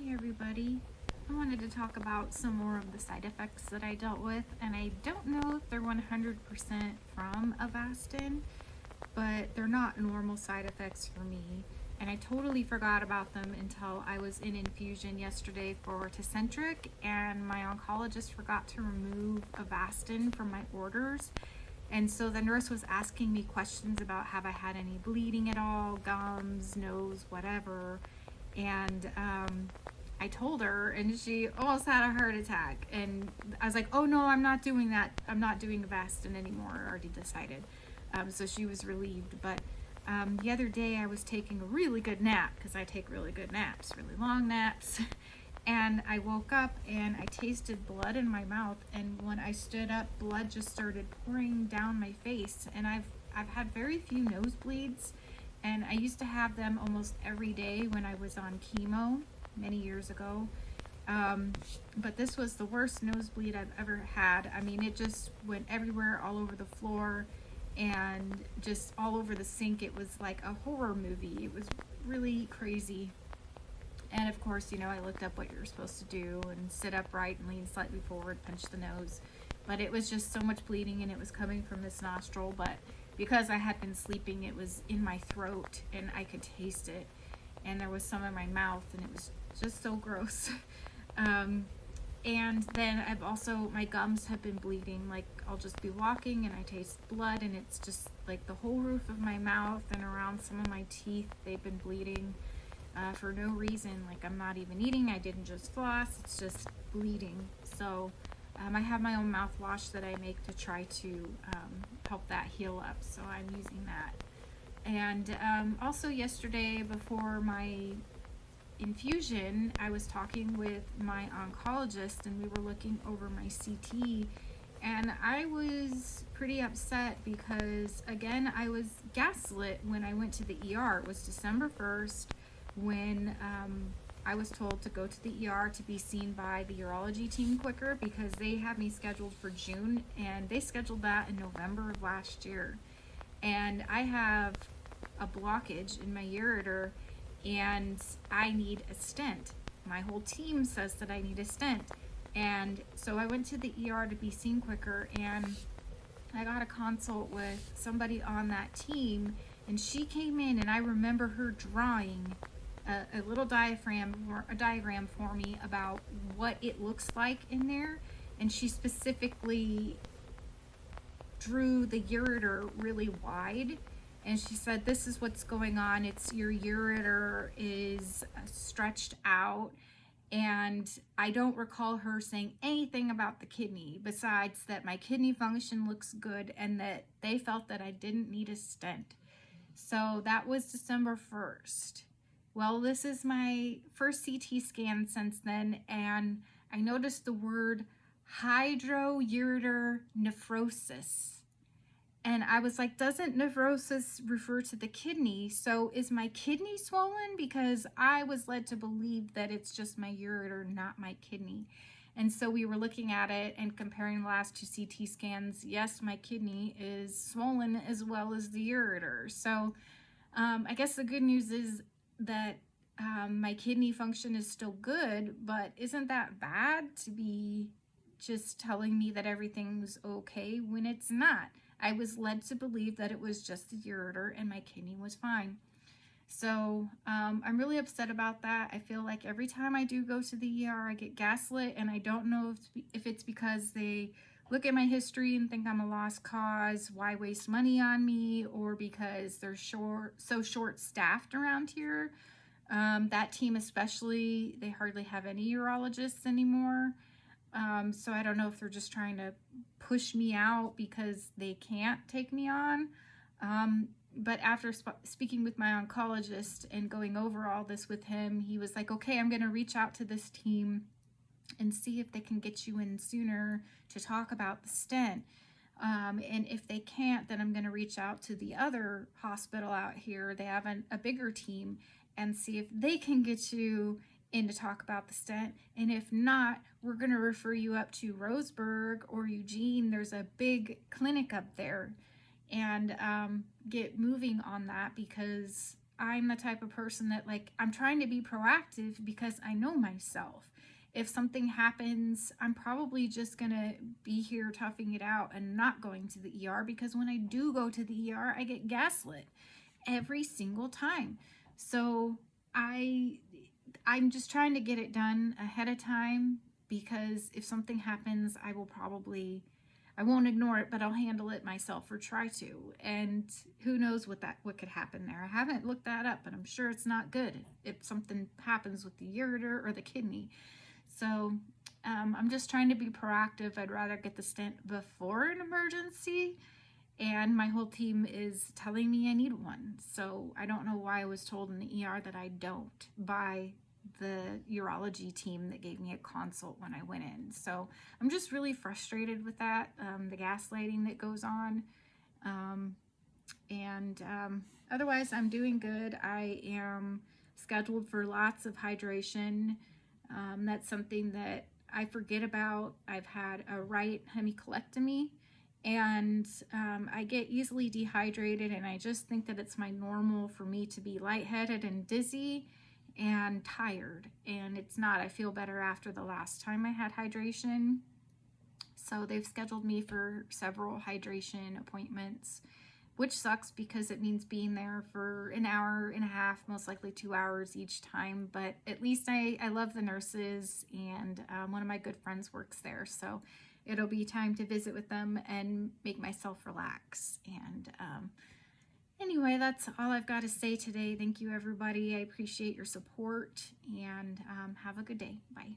Hey everybody, I wanted to talk about some more of the side effects that I dealt with, and I don't know if they're 100% from Avastin, but they're not normal side effects for me, and I totally forgot about them until I was in infusion yesterday for Tecentriq, and my oncologist forgot to remove Avastin from my orders. And so the nurse was asking me questions about have I had any bleeding at all, gums, nose, whatever. And I told her, and she almost had a heart attack. And I was like, oh no, I'm not doing that. I'm not doing Avastin anymore. I already decided. So she was relieved. But the other day I was taking a really good nap, because I take really good naps, really long naps. And I woke up and I tasted blood in my mouth, and when I stood up, blood just started pouring down my face. And I've had very few nosebleeds, and I used to have them almost every day when I was on chemo many years ago. But this was the worst nosebleed I've ever had. I mean, it just went everywhere, all over the floor, and just all over the sink. It was like a horror movie. It was really crazy. And of course, you know, I looked up what you're supposed to do and sit upright and lean slightly forward, pinch the nose. But it was just so much bleeding, and it was coming from this nostril. But because I had been sleeping, it was in my throat and I could taste it. And there was some in my mouth, and it was just so gross. And then I've also, my gums have been bleeding. Like, I'll just be walking and I taste blood, and it's just like the whole roof of my mouth and around some of my teeth, they've been bleeding. For no reason. Like, I'm not even eating, I didn't just floss, it's just bleeding. So I have my own mouthwash that I make to try to help that heal up, so I'm using that. And also yesterday before my infusion, I was talking with my oncologist, and we were looking over my CT, and I was pretty upset because, again, I was gaslit when I went to the ER. It was December 1st when I was told to go to the ER to be seen by the urology team quicker, because they had me scheduled for June, and they scheduled that in November of last year. And I have a blockage in my ureter, and I need a stent. My whole team says that I need a stent. And so I went to the ER to be seen quicker, and I got a consult with somebody on that team, and she came in, and I remember her drawing a little diagram for me about what it looks like in there. And she specifically drew the ureter really wide, and she said, this is what's going on. It's your ureter is stretched out. And I don't recall her saying anything about the kidney besides that my kidney function looks good and that they felt that I didn't need a stent. So that was December 1st. Well, this is my first CT scan since then, and I noticed the word hydroureteronephrosis. And I was like, doesn't nephrosis refer to the kidney? So is my kidney swollen? Because I was led to believe that it's just my ureter, not my kidney. And so we were looking at it and comparing the last two CT scans. Yes, my kidney is swollen as well as the ureter. So I guess the good news is that my kidney function is still good, but isn't that bad to be just telling me that everything's okay when it's not? I was led to believe that it was just the ureter and my kidney was fine. So I'm really upset about that. I feel like every time I do go to the ER, I get gaslit, and I don't know if it's because they look at my history and think I'm a lost cause, why waste money on me, or because they're so short-staffed around here. That team especially, they hardly have any urologists anymore. So I don't know if they're just trying to push me out because they can't take me on. But after speaking with my oncologist and going over all this with him, he was like, okay, I'm going to reach out to this team and see if they can get you in sooner to talk about the stent. And if they can't, then I'm going to reach out to the other hospital out here. They have a bigger team, and see if they can get you in to talk about the stent. And if not, we're going to refer you up to Roseburg or Eugene. There's a big clinic up there, and get moving on that, because I'm the type of person that, like, I'm trying to be proactive because I know myself. If something happens, I'm probably just gonna be here toughing it out and not going to the ER, because when I do go to the ER, I get gaslit every single time. So I I'm just trying to get it done ahead of time, because if something happens, I won't ignore it, but I'll handle it myself, or try to. And who knows what could happen there. I haven't looked that up, but I'm sure it's not good if something happens with the ureter or the kidney. So I'm just trying to be proactive. I'd rather get the stent before an emergency, and my whole team is telling me I need one. So I don't know why I was told in the ER that I don't, by the urology team that gave me a consult when I went in. So I'm just really frustrated with that, the gaslighting that goes on. Otherwise, I'm doing good. I am scheduled for lots of hydration. That's something that I forget about. I've had a right hemicolectomy, and I get easily dehydrated, and I just think that it's my normal for me to be lightheaded and dizzy and tired, and it's not. I feel better after the last time I had hydration. So they've scheduled me for several hydration appointments, which sucks because it means being there for an hour and a half, most likely 2 hours each time. But at least I love the nurses, and one of my good friends works there. So it'll be time to visit with them and make myself relax. And anyway, that's all I've got to say today. Thank you, everybody. I appreciate your support, and have a good day. Bye.